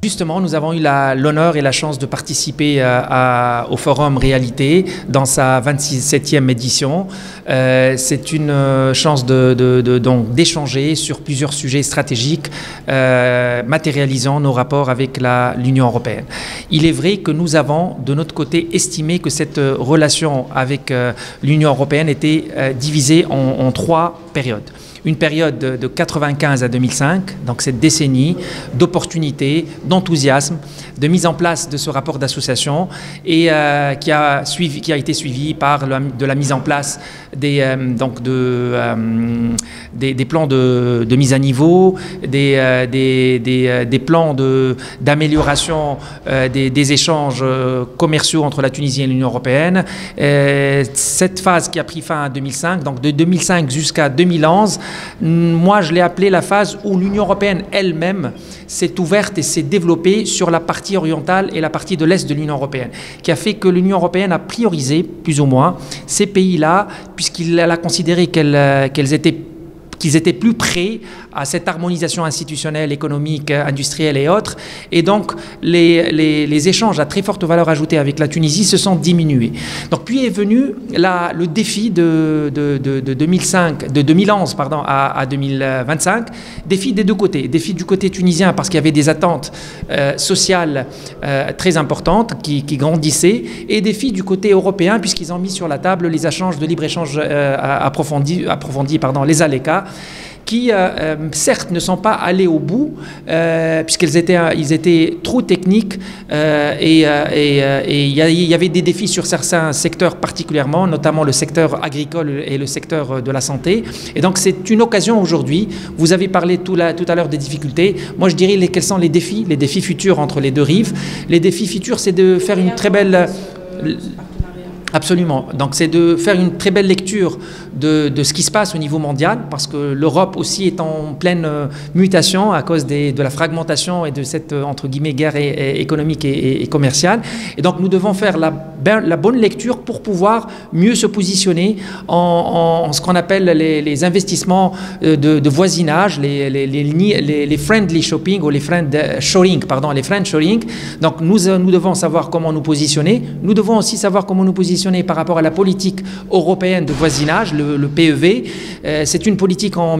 Justement, nous avons eu l'honneur et la chance de participer au Forum Réalité dans sa 27e édition. C'est une chance donc d'échanger sur plusieurs sujets stratégiques matérialisant nos rapports avec l'Union européenne. Il est vrai que nous avons, de notre côté, estimé que cette relation avec l'Union européenne était divisée en trois périodes. Une période de 1995 à 2005, donc cette décennie d'opportunités, d'enthousiasme, de mise en place de ce rapport d'association et qui a été suivi par de la mise en place des plans de mise à niveau, des plans d'amélioration des échanges commerciaux entre la Tunisie et l'Union européenne. Cette phase qui a pris fin en 2005, donc de 2005 jusqu'à 2011, moi, je l'ai appelée la phase où l'Union européenne elle-même s'est ouverte et s'est développée sur la partie orientale et la partie de l'Est de l'Union européenne, qui a fait que l'Union européenne a priorisé, plus ou moins, ces pays-là, puisqu'elle a considéré qu'ils étaient plus prêts à cette harmonisation institutionnelle, économique, industrielle et autres. Et donc, les échanges à très forte valeur ajoutée avec la Tunisie se sont diminués. Donc, puis est venu le défi de 2011 à 2025, défi des deux côtés. Défi du côté tunisien parce qu'il y avait des attentes sociales très importantes qui grandissaient, et défi du côté européen puisqu'ils ont mis sur la table les échanges de libre-échange approfondis, les ALECA, qui certes ne sont pas allés au bout puisqu'ils étaient trop techniques et il y avait des défis sur certains secteurs particulièrement, notamment le secteur agricole et le secteur de la santé. Et donc c'est une occasion aujourd'hui. Vous avez parlé tout à l'heure des difficultés. Moi je dirais quels sont les défis futurs entre les deux rives. Les défis futurs, c'est de faire une très belle... Absolument. Donc c'est de faire une très belle lecture de ce qui se passe au niveau mondial, parce que l'Europe aussi est en pleine mutation à cause de la fragmentation et de cette, entre guillemets, guerre économique et commerciale. Et donc nous devons faire la bonne lecture pour pouvoir mieux se positionner en ce qu'on appelle les investissements de voisinage, les friendly shopping ou les friend shoring. Donc nous devons savoir comment nous positionner. Nous devons aussi savoir comment nous positionner par rapport à la politique européenne de voisinage, le PEV. C'est une politique en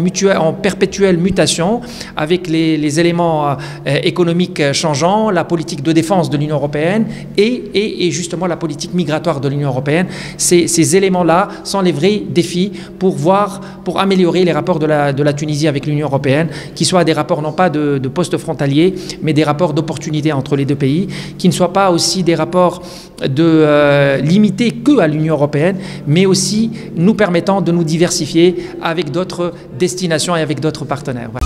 perpétuelle mutation avec les éléments économiques changeants, la politique de défense de l'Union européenne et justement la politique migratoire de l'Union européenne. Ces éléments-là sont les vrais défis pour améliorer les rapports de la Tunisie avec l'Union européenne, qui soient des rapports non pas de postes frontaliers, mais des rapports d'opportunités entre les deux pays, qui ne soient pas aussi des rapports limités que à l'Union européenne, mais aussi nous permettant de nous diversifier avec d'autres destinations et avec d'autres partenaires. Voilà.